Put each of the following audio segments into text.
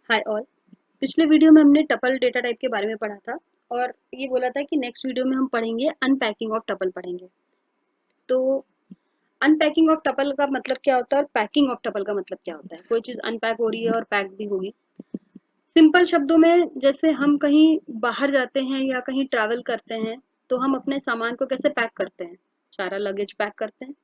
Hi all. पिछले video में हमने टपल डेटा टाइप के बारे में पढ़ा था और ये बोला था कि नेक्स्ट वीडियो में हम पढ़ेंगे अनपैकिंग ऑफ टपल पढ़ेंगे। तो अनपैकिंग ऑफ टपल का मतलब क्या होता है और पैकिंग ऑफ टपल का मतलब क्या होता है। कोई चीज़ अनपैक हो रही है और पैक भी होगी। सिंपल शब्दों में जैसे हम कहीं बाहर जाते हैं या कहीं ट्रैवल करते हैं तो हम अपने सामान को कैसे पैक करते हैं, सारा लगेज पैक करते हैं।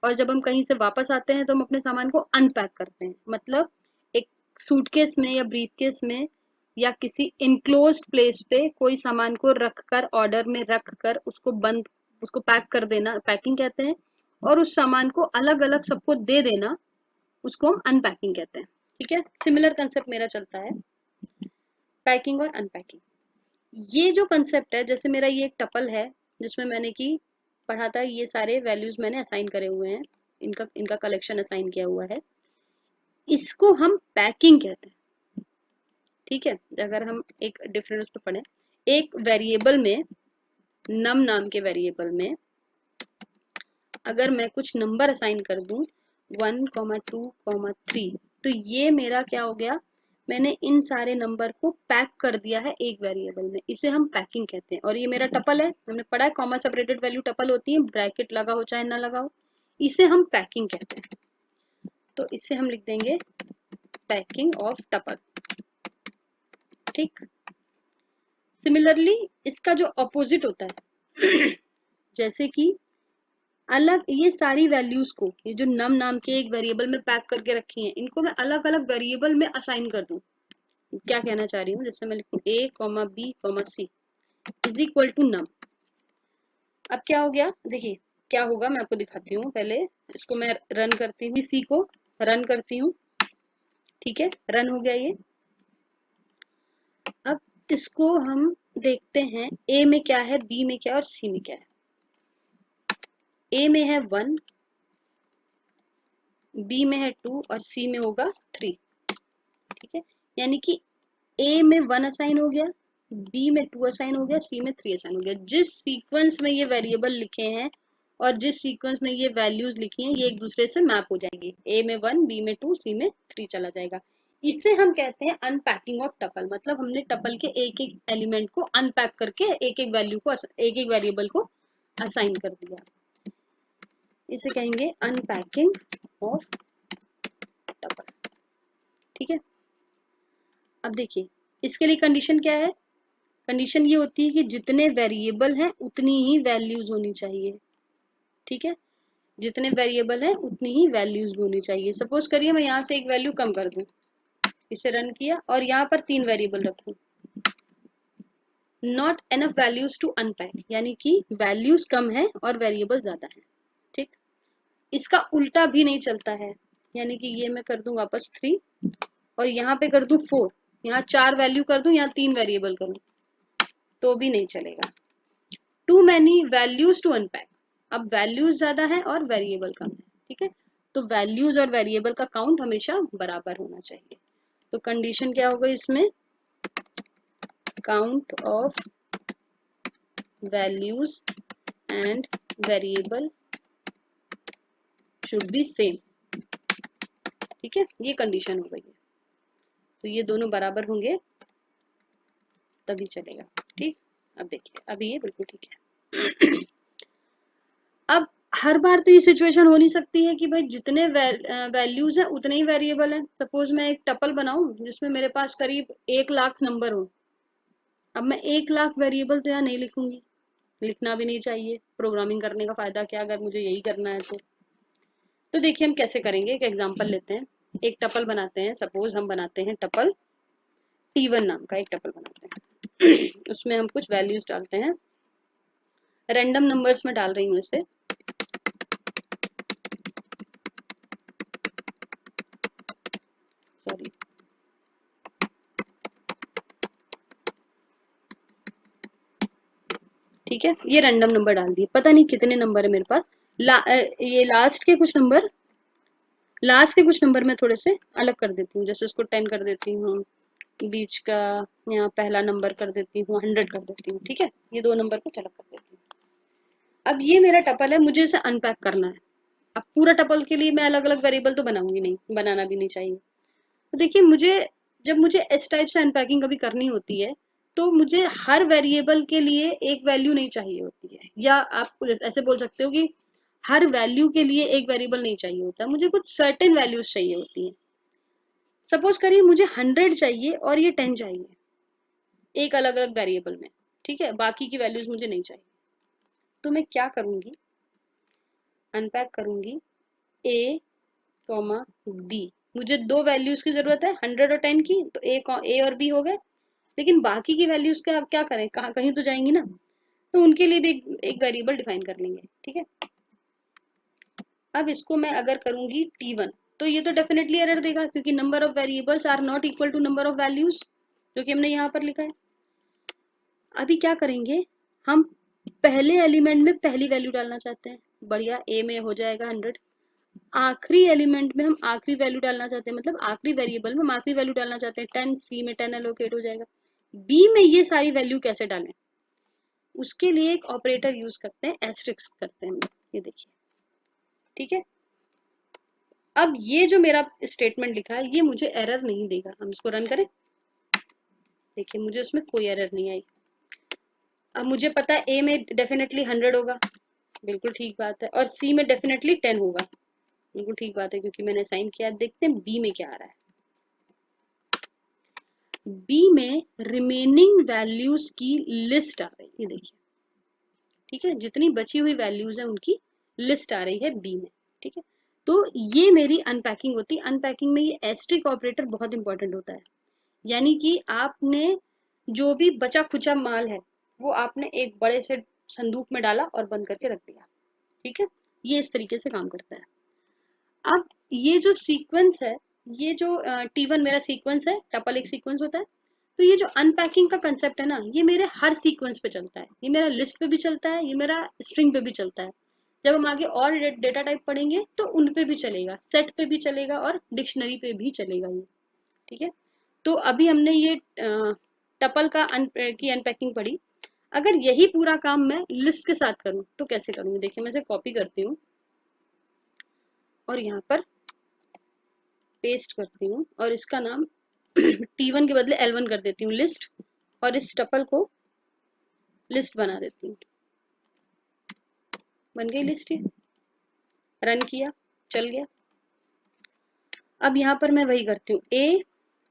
और जब हम कहीं से वापस आते हैं तो हम अपने सामान को अनपैक करते हैं, मतलब एक सूटकेस में या ब्रीफकेस में या किसी इनक्लोज्ड प्लेस पे कोई सामान को रखकर, ऑर्डर में रखकर उसको पैक कर देना पैकिंग कहते हैं। और उस सामान को अलग अलग सबको दे देना, उसको हम अनपैकिंग कहते हैं। ठीक है, सिमिलर कंसेप्ट मेरा चलता है, पैकिंग और अनपैकिंग। ये जो कंसेप्ट है, जैसे मेरा ये एक टपल है जिसमें मैंने की पढ़ा था, ये सारे वैल्यूज मैंने असाइन करे हुए हैं, इनका इनका कलेक्शन असाइन किया हुआ है, इसको हम पैकिंग कहते हैं। ठीक है, अगर हम एक डिफरेंस पे पढ़ें, एक वेरिएबल में, नम नाम के वेरिएबल में अगर मैं कुछ नंबर असाइन कर दूं 1,2,3, तो ये मेरा क्या हो गया, मैंने इन सारे नंबर को पैक कर दिया है एक वेरिएबल में, इसे हम पैकिंग कहते हैं। और ये मेरा टपल है, हमने पढ़ा है कॉमा सेपरेटेड वैल्यू टपल होती है, ब्रैकेट लगा हो चाहे ना लगा हो, इसे हम पैकिंग कहते हैं। तो इससे हम लिख देंगे पैकिंग ऑफ टपल। ठीक, सिमिलरली इसका जो अपोजिट होता है जैसे कि अलग, ये सारी वैल्यूज को, ये जो नम नाम के एक वेरिएबल में पैक करके रखी हैं, इनको मैं अलग अलग वेरिएबल में असाइन कर दूं। क्या कहना चाह रही हूँ, जैसे मैं लिखूं a, b, c is equal to नम। अब क्या हो गया, देखिए क्या होगा, मैं आपको दिखाती हूँ। पहले इसको मैं रन करती हूँ, सी को रन करती हूँ। ठीक है, रन हो गया ये। अब इसको हम देखते हैं, ए में क्या है, बी में क्या है और सी में क्या है। ए में है 1, बी में है 2 और सी में होगा 3। ठीक है, यानी कि ए में 1 असाइन हो गया, बी में 2 असाइन हो गया, सी में 3 असाइन हो गया। जिस सीक्वेंस में ये वेरिएबल लिखे हैं और जिस सीक्वेंस में ये वैल्यूज लिखी हैं, ये एक दूसरे से मैप हो जाएंगी। ए में 1, बी में 2, सी में 3 चला जाएगा। इसे हम कहते हैं अनपैकिंग ऑफ टपल, मतलब हमने टपल के एक एक एलिमेंट को अनपैक करके एक एक वैल्यू को, एक एक वेरिएबल को असाइन कर दिया। इसे कहेंगे अनपैकिंग ऑफ टपल। ठीक है, अब देखिए इसके लिए कंडीशन क्या है। कंडीशन ये होती है कि जितने वेरिएबल हैं उतनी ही वैल्यूज होनी चाहिए। ठीक है, जितने वेरिएबल हैं उतनी ही वैल्यूज भी होनी चाहिए। सपोज करिए मैं यहाँ से एक वैल्यू कम कर दूं, इसे रन किया और यहाँ पर 3 वेरिएबल रखूं, not enough values to unpack, यानी कि वैल्यूज कम है और वेरिएबल ज्यादा है। ठीक, इसका उल्टा भी नहीं चलता है, यानी कि ये मैं कर दूं वापस 3 और यहाँ पे कर दूं 4, यहाँ 4 वैल्यू कर दूं, यहाँ 3 वेरिएबल करूं, तो भी नहीं चलेगा। Too many values to unpack, अब वैल्यूज ज्यादा है और वेरिएबल कम है। ठीक है, तो वैल्यूज और वेरिएबल का काउंट हमेशा बराबर होना चाहिए। तो कंडीशन क्या होगा इसमें, count of values and variable should be same. ठीक है, ये कंडीशन हो गई है, तो ये दोनों बराबर होंगे तभी चलेगा। ठीक, अब देखिए अभी ये बिल्कुल ठीक है। अब हर बार तो ये सिचुएशन हो नहीं सकती है कि भाई जितने वैल्यूज हैं उतने ही वेरिएबल हैं। सपोज मैं एक टपल बनाऊं जिसमें मेरे पास करीब 1,00,000 नंबर हो, अब मैं 1,00,000 वेरिएबल तो यहाँ नहीं लिखूंगी, लिखना भी नहीं चाहिए। प्रोग्रामिंग करने का फायदा क्या अगर मुझे यही करना है तो देखिए हम कैसे करेंगे, एक एग्जांपल लेते हैं। एक टपल बनाते हैं, सपोज हम बनाते हैं टपल T1 नाम का एक टपल बनाते हैं। उसमें हम कुछ वैल्यूज डालते हैं, रैंडम नंबर्स में डाल रही हूँ इसे। सॉरी, ठीक है, ये रैंडम नंबर डाल दिए, पता नहीं कितने नंबर है मेरे पास। ये लास्ट के कुछ नंबर मैं थोड़े से अलग कर देती हूँ, जैसे उसको 10 कर देती हूँ, बीच का यहाँ पहला नंबर कर देती हूँ, 100 कर देती हूँ। ठीक है, ये 2 नंबर को अलग कर देती हूँ। अब ये मेरा टपल है, मुझे इसे अनपैक करना है। अब पूरा टपल के लिए मैं अलग अलग वेरिएबल तो बनाऊंगी नहीं, बनाना भी नहीं चाहिए। तो देखिए मुझे जब मुझे इस टाइप से अनपैकिंग कभी करनी होती है तो मुझे हर वेरिएबल के लिए एक वैल्यू नहीं चाहिए होती है, या आप ऐसे बोल सकते हो कि हर वैल्यू के लिए एक वेरिएबल नहीं चाहिए होता, मुझे कुछ सर्टेन वैल्यूज चाहिए होती हैं। सपोज करिए मुझे 100 चाहिए और ये 10 चाहिए एक अलग अलग वेरिएबल में, ठीक है, बाकी की वैल्यूज मुझे नहीं चाहिए। तो मैं क्या करूंगी, अनपैक करूंगी ए कॉमा बी। मुझे दो वैल्यूज की जरूरत है, 100 और 10 की, तो ए और बी हो गए। लेकिन बाकी की वैल्यूज का आप क्या करें, कहाँ कहीं तो जाएंगी ना, तो उनके लिए भी एक वेरिएबल डिफाइन कर लेंगे, ठीक है। अब इसको मैं अगर करूंगी T1, तो ये तो डेफिनेटली एरर देगा क्योंकि number of variables are not equal to number of values, जो कि हमने यहाँ पर लिखा है। अभी क्या करेंगे, हम पहले एलिमेंट में पहली वैल्यू डालना चाहते हैं, बढ़िया, ए में हो जाएगा 100। आखिरी एलिमेंट में हम आखिरी वैल्यू डालना चाहते हैं, मतलब आखिरी वेरिएबल में हम आखिरी वैल्यू डालना चाहते हैं 10, सी में 10 एलोकेट हो जाएगा। बी में ये सारी वैल्यू कैसे डालें, उसके लिए एक ऑपरेटर यूज करते हैं, एस्ट्रिक्स करते हैं हम, ये देखिए, ठीक है। अब ये जो मेरा स्टेटमेंट लिखा है ये मुझे एरर नहीं देगा, हम इसको रन करें, देखिए मुझे उसमें कोई एरर नहीं आई। अब मुझे पता है ए में डेफिनेटली 100 होगा, बिल्कुल ठीक बात है, और सी में डेफिनेटली 10 होगा, बिल्कुल ठीक बात है क्योंकि मैंने साइन किया। देखते हैं बी में क्या आ रहा है। बी में रिमेनिंग वैल्यूज की लिस्ट आ रही है, देखिए, ठीक है, जितनी बची हुई वैल्यूज है उनकी लिस्ट आ रही है बी में, ठीक है। तो ये मेरी अनपैकिंग होती है। अनपैकिंग में ये एस्ट्रिक ऑपरेटर बहुत इंपॉर्टेंट होता है, यानी कि आपने जो भी बचा खुचा माल है वो आपने एक बड़े से संदूक में डाला और बंद करके रख दिया, ठीक है। ये इस तरीके से काम करता है। अब ये जो सीक्वेंस है, ये जो T1 मेरा सीक्वेंस है, टपल एक सीक्वेंस होता है, तो ये जो अनपैकिंग का कंसेप्ट है ना, ये मेरे हर सीक्वेंस पे चलता है, ये मेरा लिस्ट पे भी चलता है, ये मेरा स्ट्रिंग पे भी चलता है। जब हम आगे और डेटा टाइप पढ़ेंगे तो उन पे भी चलेगा, सेट पे भी चलेगा और डिक्शनरी पे भी चलेगा ये, ठीक है। तो अभी हमने ये टपल का की अनपैकिंग पढ़ी। अगर यही पूरा काम मैं लिस्ट के साथ करूं तो कैसे करूंगी, देखिए मैं इसे कॉपी करती हूँ और यहाँ पर पेस्ट करती हूँ और इसका नाम T1 के बदले L1 कर देती हूँ, लिस्ट, और इस टपल को लिस्ट बना देती हूँ। बन गई लिस्ट, ये रन किया, चल गया। अब यहाँ पर मैं वही करती हूँ, a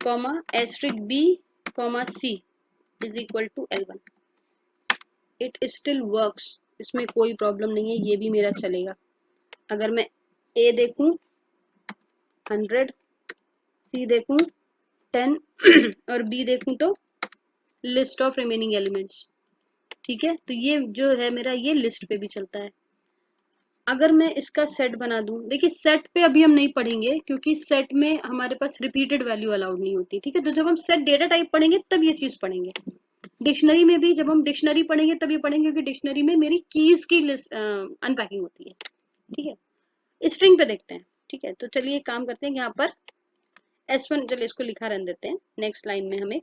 comma asterisk b comma c is equal to L1। It still works, इसमें कोई प्रॉब्लम नहीं है, ये भी मेरा चलेगा। अगर मैं a देखूं 100, c देखूं 10 और b देखूं तो लिस्ट ऑफ रिमेनिंग एलिमेंट्स, ठीक है। तो ये जो है मेरा, ये लिस्ट पे भी चलता है। अगर मैं इसका सेट बना दूं, देखिए सेट पे अभी हम नहीं पढ़ेंगे क्योंकि सेट में हमारे पास रिपीटेड वैल्यू अलाउड नहीं होती, ठीक है। तो जब हम सेट डेटा टाइप पढ़ेंगे तब ये चीज पढ़ेंगे। डिक्शनरी में भी जब हम डिक्शनरी पढ़ेंगे तब ये पढ़ेंगे क्योंकि डिक्शनरी में मेरी कीज की लिस्ट अनपैकिंग होती है, ठीक है। स्ट्रिंग पे देखते हैं, ठीक है। तो चलिए एक काम करते हैं, यहाँ पर S1, चलिए इसको लिखा रहने देते हैं, नेक्स्ट लाइन में हमें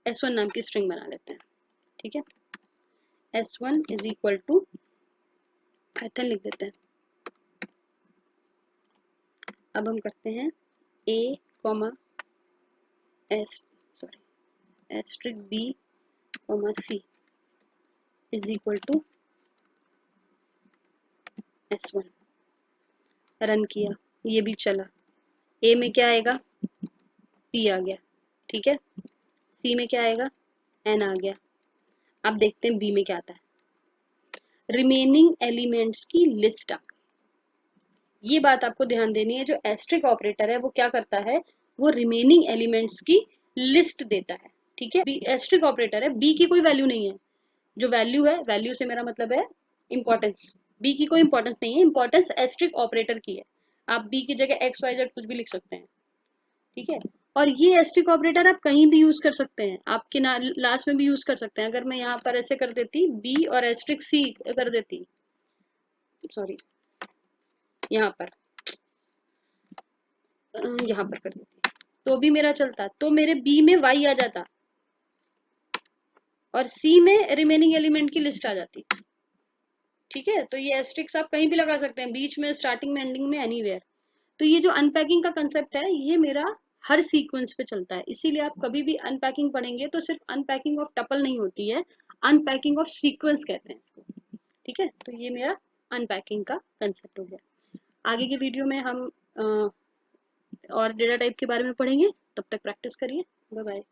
S1 नाम की स्ट्रिंग बना लेते हैं, ठीक है। S1 is equal to Python लिख देते हैं। अब हम करते हैं a comma asterisk b comma c is equal to S1, run किया, ये भी चला। a में क्या आएगा, p आ गया, ठीक है। c में क्या आएगा, n आ गया। अब देखते हैं b में क्या आता है, रिमेनिंग एलिमेंट्स की लिस्ट आ गई। ये बात आपको ध्यान देनी है, जो एस्ट्रिक ऑपरेटर है वो क्या करता है, वो रिमेनिंग एलिमेंट्स की लिस्ट देता है, ठीक है। एस्ट्रिक ऑपरेटर है, b की कोई वैल्यू नहीं है, जो वैल्यू है, वैल्यू से मेरा मतलब है इंपॉर्टेंस, बी की कोई इंपॉर्टेंस नहीं है, इंपॉर्टेंस एस्ट्रिक ऑपरेटर की है। आप बी की जगह एक्स वाई जेड कुछ भी लिख सकते हैं, ठीक है। और ये एस्ट्रिक ऑपरेटर आप कहीं भी यूज कर सकते हैं, आपके लास्ट में भी यूज कर सकते हैं। अगर मैं यहाँ पर ऐसे कर देती बी और एस्ट्रिक सी कर देती, सॉरी यहाँ पर यहाँ पर कर देती तो भी मेरा चलता, तो मेरे बी में वाई आ जाता और सी में रिमेनिंग एलिमेंट की लिस्ट आ जाती, ठीक है। तो ये एस्ट्रिक्स आप कहीं भी लगा सकते हैं, बीच में, स्टार्टिंग में, एंडिंग में, एनीवेयर। तो ये जो अनपैकिंग का कंसेप्ट है ये मेरा हर सीक्वेंस पे चलता है। इसीलिए आप कभी भी अनपैकिंग पढ़ेंगे तो सिर्फ अनपैकिंग ऑफ टपल नहीं होती है, अनपैकिंग ऑफ सीक्वेंस कहते हैं इसको। ठीक है, तो ये मेरा अनपैकिंग का कंसेप्ट हो गया। आगे की वीडियो में हम और डेटा टाइप के बारे में पढ़ेंगे। तब तक प्रैक्टिस करिए। Bye bye.